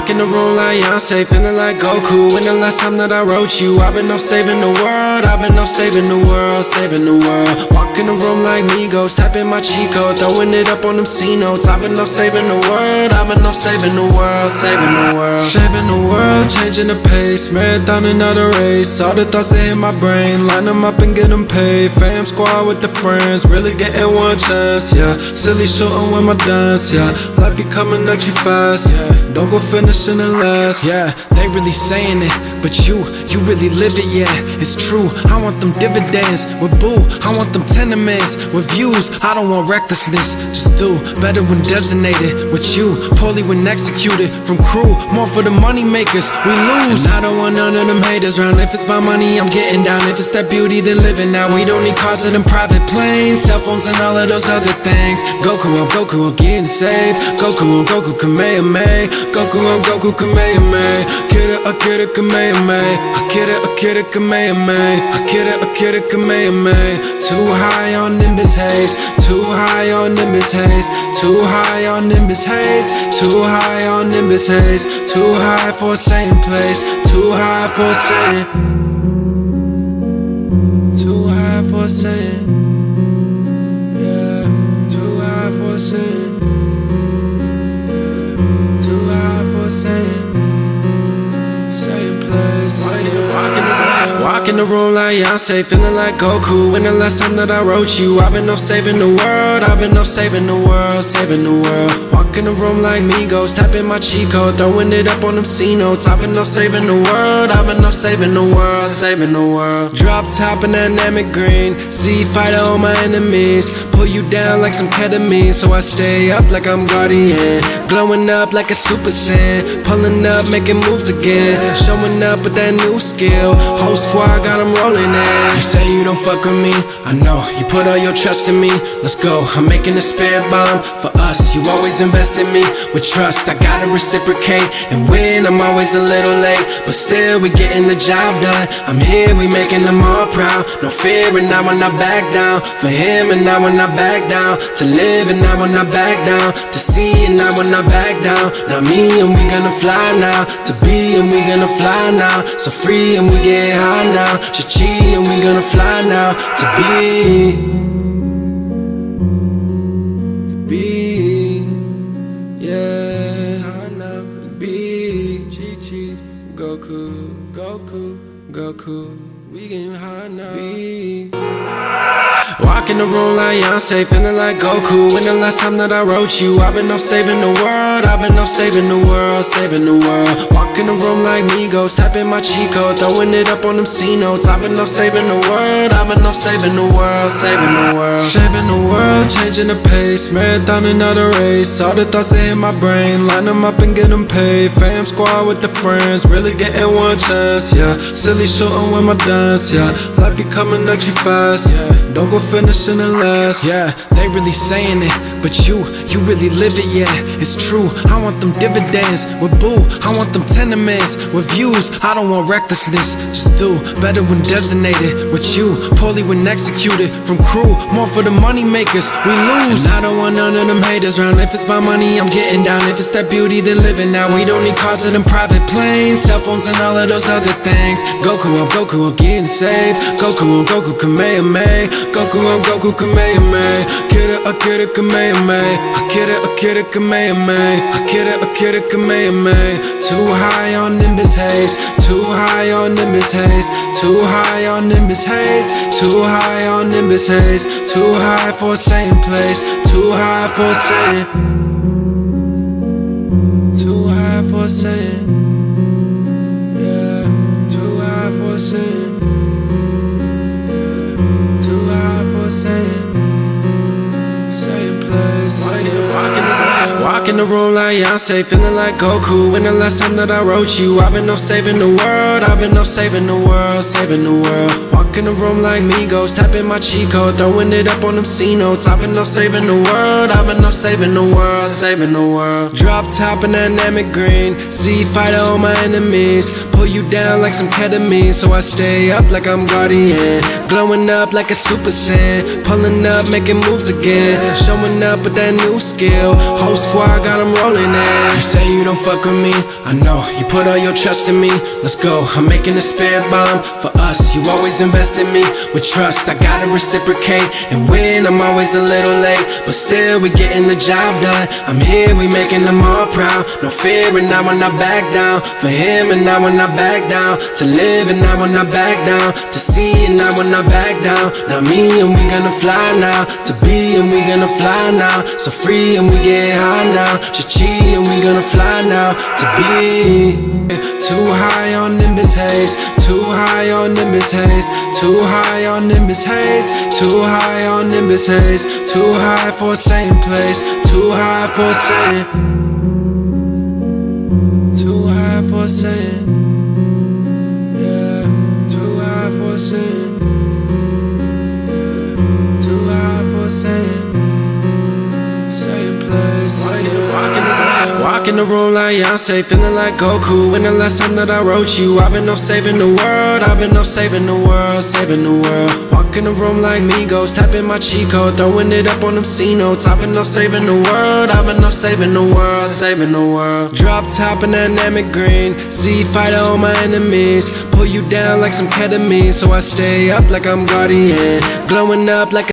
Walk in the room like Beyonce, feeling like Goku. When the last time that I wrote you, I've been off saving the world. I've been off saving the world, saving the world. Walk in the room like Migos, tapping my cheat code, throwing it up on them C notes. I've been off saving the world. I've been off saving the world, saving the world. Saving the world, changing the pace, marathon another race. All the thoughts that hit my brain, line them up and get them paid. Fam squad with the friends, really getting one chance, yeah. Silly shooting with my dance, yeah. Life be coming at you fast, yeah. Don't go finishing it last, yeah. They really saying it, but you really live it, yeah. It's true, I want them dividends with boo. I want them tenements with views. I don't want recklessness, just do better when designated with you. Poorly when executed from crew, more for the money makers, we lose. And I don't want none of them haters round. If it's my money, I'm getting down. If it's that beauty, then living now. We don't need cars and them private planes, cell phones and all of those other things. Goku, I'm getting saved. Goku, Kamehameha. Goku, Kamehameha. Akira, Kamehameha. Akira, Kamehameha. Akira, Kamehameha. Too high on Nimbus haze. Too high on Nimbus haze. Too high on Nimbus haze. Too high on Nimbus haze. Too high for a Saiyan place. Too high for a Saiyan. Too high for a Saiyan. Yeah. Too high for a Saiyan. Yeah. Too high for a Saiyan. Same place. Walk in the room like Beyonce, feeling like Goku. When the last time that I wrote you, I've been off saving the world. I've been off saving the world, saving the world. Walk in the room like Migos, tapping my cheat code, throwing it up on them C notes. I've been off saving the world. I've been off saving the world, saving the world. Drop top in dynamic green, Z fighter on my enemies. Pull you down like some ketamine, so I stay up like I'm Guardian. Glowing up like a Super Saiyan, pulling up, making moves again. Showing up with that new skill, whole squad got them rolling in. You say you don't fuck with me, I know. You put all your trust in me, let's go. I'm making a spirit bomb for us. You always invest in me with trust, I gotta reciprocate. And when I'm always a little late, but still we getting the job done. I'm here, we making them all proud. No fear and I will not back down. For him and I will not back down. To live and I will not back down. To see and I will not back down. Now me and we gonna fly now. To be and we gonna fly now. So free and we get high now. Chi and we gonna fly now. To be, yeah, high now. To be, Chi, Goku, we getting high now. Walk in the room like Beyonce, feeling like Goku. When the last time that I wrote you, I've been off saving the world. I've been off saving the world, saving the world. Walk in the room like Migos, tapping my cheat code, throwing it up on them C notes. I've been off saving the world. I've been off saving the world, saving the world. Saving the world, changing the pace, marathon another race. All the thoughts that hit my brain, line them up and get them paid. Fam squad with the friends, really getting one chance, yeah. Silly shooting with my dance, yeah. Life be coming at you fast, yeah. Don't go finishing it last, yeah. They really saying it, but you really live it, yeah. It's true, I want them dividends with boo. I want them tenements with views. I don't want recklessness, just do better when designated with you. Poorly when executed from crew, more for the money makers, we lose. And I don't want none of them haters round. If it's my money, I'm getting down. If it's that beauty, then living now. We don't need cars and them private planes, cell phones and all of those other things. Goku, I'm getting saved. Goku, Kamehameha. Goku, Kamehameha. Akira, Kamehameha. Akira, Kamehameha. Akira, Kamehameha. Too high on Nimbus haze. Too high on Nimbus haze. Too high on Nimbus haze. Too high on Nimbus haze. Too high for a Saiyan place. Too high for a Saiyan. Too high for a Saiyan. Yeah. Too high for a Saiyan. Yeah. Too high for a Saiyan. Same place. Walk in the room like Beyonce, feeling like Goku. When the last time that I wrote you, I've been off saving the world. I've been off saving the world, saving the world. Walk in the room like Migos, tapping my cheat code, throwing it up on them C notes. I've been off saving the world. I've been off saving the world, saving the world. Drop top in dynamic green, Z fighter on my enemies. Pull you down like some ketamine, so I stay up like I'm Guardian. Glowing up like a Super Saiyan, pulling up, making moves again. Showing up with that new skill, whole squad got them rolling in. You say you don't fuck with me, I know. You put all your trust in me, let's go. I'm making a spirit bomb for us. You always invest in me with trust, I gotta reciprocate. And when I'm always a little late, but still we getting the job done. I'm here, we making them all proud. No fear and I will not back down. For him and I will not back down. To live and I will not back down. To see and I will not back down. Now me and we gonna fly now. To be and we gonna fly now. So free and we get high now. Chi-chi and we gonna fly now. To be too high on Nimbus haze. Too high on Nimbus haze. Too high on Nimbus haze. Too high on Nimbus haze. Too high for a Saiyan place. Too high for a Saiyan. Too high for a Saiyan. Yeah. Too high for a Saiyan. Yeah. Too high for a Saiyan. Same place. Walk in the room like Beyonce, feeling like Goku. When the last time that I wrote you? I've been off saving the world. I've been off saving the world, saving the world. Walk in the room like Migos, tapping my cheat code, throwing it up on them C notes. I've been off saving the world. I've been off saving the world, saving the world. Drop top in dynamic green, Z fighter on my enemies. Pull you down like some ketamine, so I stay up like I'm Guardian, glowing up like